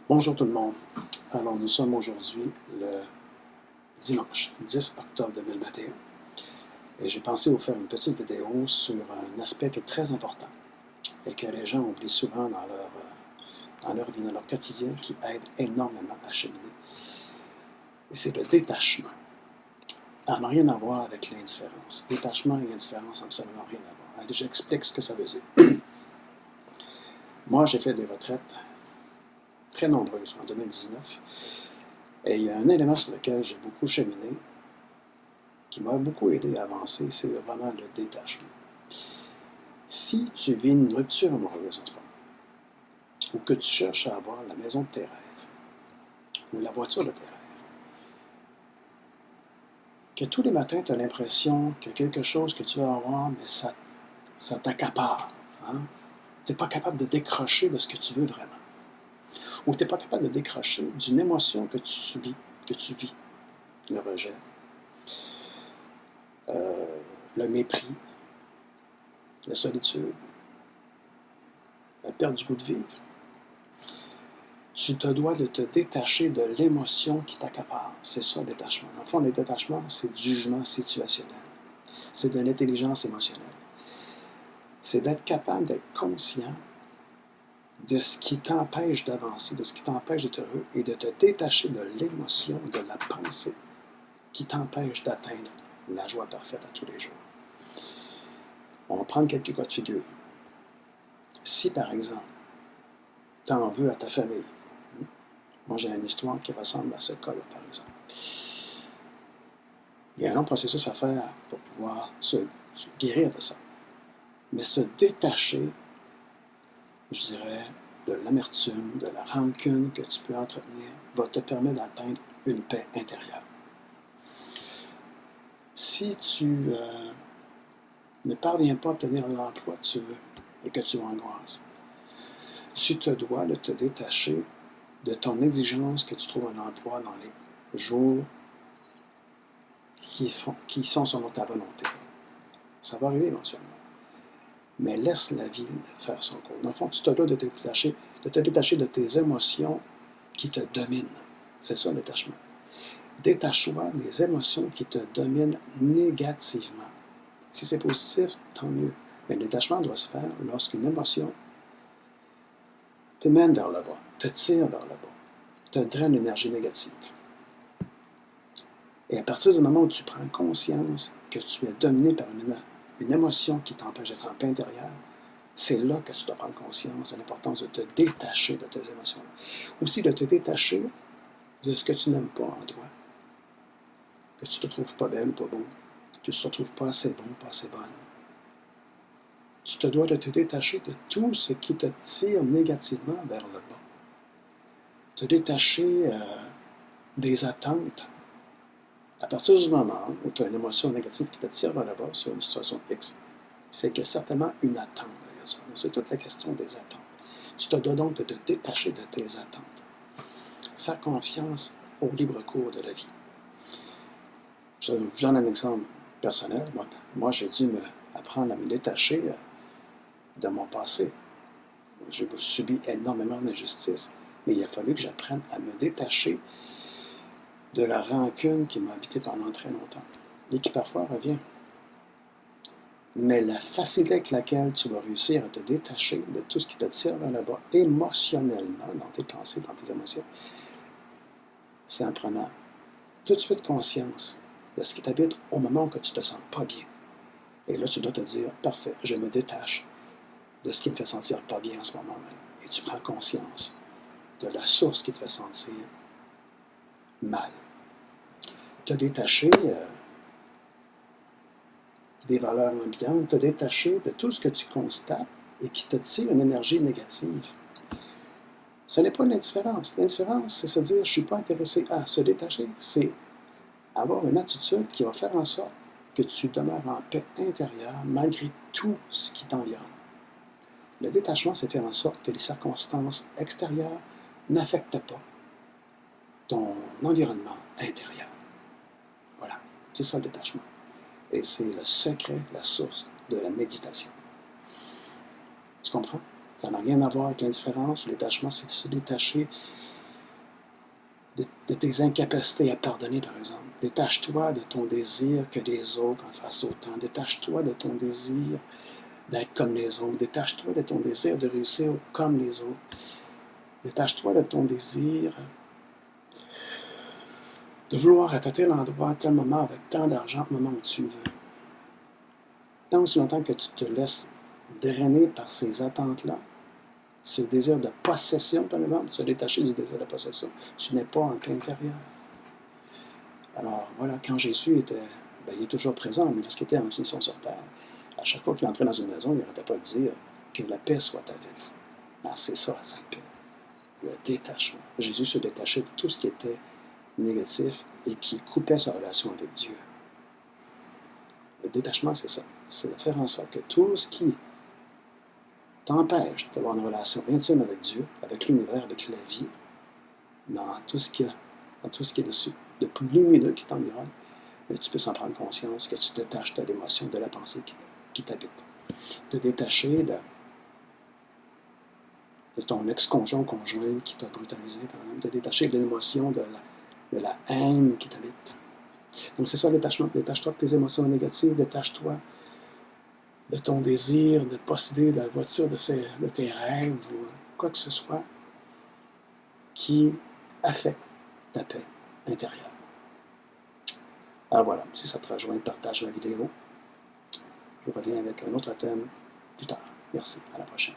Bonjour tout le monde. Alors nous sommes aujourd'hui le dimanche 10 octobre 2021 et j'ai pensé vous faire une petite vidéo sur un aspect qui est très important et que les gens oublient souvent dans leur vie, dans leur quotidien, qui aide énormément à cheminer. Et c'est le détachement. Ça n'a rien à voir avec l'indifférence. Détachement et indifférence, absolument rien à voir. J'explique ce que ça veut dire. Moi, j'ai fait des retraites très nombreuses en 2019. Et il y a un élément sur lequel j'ai beaucoup cheminé, qui m'a beaucoup aidé à avancer, c'est vraiment le détachement. Si tu vis une rupture amoureuse en ce moment, ou que tu cherches à avoir la maison de tes rêves, ou la voiture de tes rêves, que tous les matins tu as l'impression que quelque chose que tu vas avoir, mais ça t'accapare. Hein? Tu n'es pas capable de décrocher de ce que tu veux vraiment. Ou tu n'es pas capable de décrocher d'une émotion que tu subis, que tu vis. Le rejet, le mépris, la solitude, la perte du goût de vivre. Tu te dois de te détacher de l'émotion qui t'accapare. C'est ça le détachement. Dans le fond, le détachement, c'est du jugement situationnel. C'est de l'intelligence émotionnelle. C'est d'être capable d'être conscient de ce qui t'empêche d'avancer, de ce qui t'empêche d'être heureux et de te détacher de l'émotion, de la pensée qui t'empêche d'atteindre la joie parfaite à tous les jours. On va prendre quelques cas de figure. Si, par exemple, tu en veux à ta famille, moi j'ai une histoire qui ressemble à ce cas-là, par exemple. Il y a un long processus à faire pour pouvoir se guérir de ça. Mais se détacher, je dirais, de l'amertume, de la rancune que tu peux entretenir, va te permettre d'atteindre une paix intérieure. Si tu ne parviens pas à obtenir l'emploi que tu veux et que tu angoisses, tu te dois de te détacher de ton exigence que tu trouves un emploi dans les jours qui sont selon ta volonté. Ça va arriver éventuellement. Mais laisse la vie faire son cours. Dans le fond, tu te dois de te détacher de tes émotions qui te dominent. C'est ça le détachement. Détache-toi des émotions qui te dominent négativement. Si c'est positif, tant mieux. Mais le détachement doit se faire lorsqu'une émotion te mène vers le bas, te tire vers le bas, te draine l'énergie négative. Et à partir du moment où tu prends conscience que tu es dominé par une émotion qui t'empêche d'être en paix intérieure, c'est là que tu dois prendre conscience de l'importance de te détacher de tes émotions. Aussi de te détacher de ce que tu n'aimes pas en toi. Que tu ne te trouves pas belle ou pas beau. Que tu ne te trouves pas assez bon, pas assez bonne. Tu te dois de te détacher de tout ce qui te tire négativement vers le bas. Te détacher des attentes. À partir du moment où tu as une émotion négative qui te tire vers le bas sur une situation X, c'est qu'il y a certainement une attente derrière ça. C'est toute la question des attentes. Tu te dois donc de te détacher de tes attentes. Faire confiance au libre cours de la vie. J'en ai un exemple personnel. Moi j'ai dû apprendre à me détacher de mon passé. J'ai subi énormément d'injustices, mais il a fallu que j'apprenne à me détacher de la rancune qui m'a habité pendant très longtemps et qui parfois revient. Mais la facilité avec laquelle tu vas réussir à te détacher de tout ce qui te tire vers le bas émotionnellement, dans tes pensées, dans tes émotions, c'est en prenant tout de suite conscience de ce qui t'habite au moment où tu ne te sens pas bien. Et là, tu dois te dire, parfait, je me détache de ce qui me fait sentir pas bien en ce moment même. Et tu prends conscience de la source qui te fait sentir mal. Te détacher des valeurs ambiantes, te détacher de tout ce que tu constates et qui te tire une énergie négative. Ce n'est pas l'indifférence. L'indifférence, c'est se dire, je ne suis pas intéressé à. Se détacher, c'est avoir une attitude qui va faire en sorte que tu demeures en paix intérieure malgré tout ce qui t'environne. Le détachement, c'est faire en sorte que les circonstances extérieures n'affectent pas ton environnement intérieur. Voilà, c'est ça le détachement. Et c'est le secret, la source de la méditation. Tu comprends? Ça n'a rien à voir avec l'indifférence. Le détachement, c'est de se détacher de tes incapacités à pardonner, par exemple. Détache-toi de ton désir que les autres en fassent autant. Détache-toi de ton désir d'être comme les autres. Détache-toi de ton désir de réussir comme les autres. Détache-toi de ton désir de vouloir être à tel endroit, à tel moment, avec tant d'argent, au moment où tu le veux. Tant aussi longtemps que tu te laisses drainer par ces attentes-là, ce désir de possession, par exemple, se détacher du désir de possession, tu n'es pas en paix intérieure. Alors voilà, quand Jésus était, il est toujours présent, mais lorsqu'il était en mission sur terre, à chaque fois qu'il entrait dans une maison, il n'arrêtait pas de dire que la paix soit avec vous. Ben, c'est ça, sa paix. Le détachement. Jésus se détachait de tout ce qui était négatif et qui coupait sa relation avec Dieu. Le détachement, c'est ça. C'est de faire en sorte que tout ce qui t'empêche d'avoir une relation intime avec Dieu, avec l'univers, avec la vie, dans tout ce qui est dessus, de plus lumineux qui t'environne, mais tu peux en prendre conscience, que tu te détaches de l'émotion, de la pensée qui t'habite. Te détacher de ton ex-conjoint ou conjointe qui t'a brutalisé, par exemple, te détacher de l'émotion, de la haine qui t'habite. Donc c'est ça le détachement. Détache-toi de tes émotions négatives, détache-toi de ton désir de posséder la voiture de tes rêves ou quoi que ce soit qui affecte ta paix intérieure. Alors voilà, si ça te rejoint, partage la vidéo. Je reviens avec un autre thème plus tard. Merci, à la prochaine.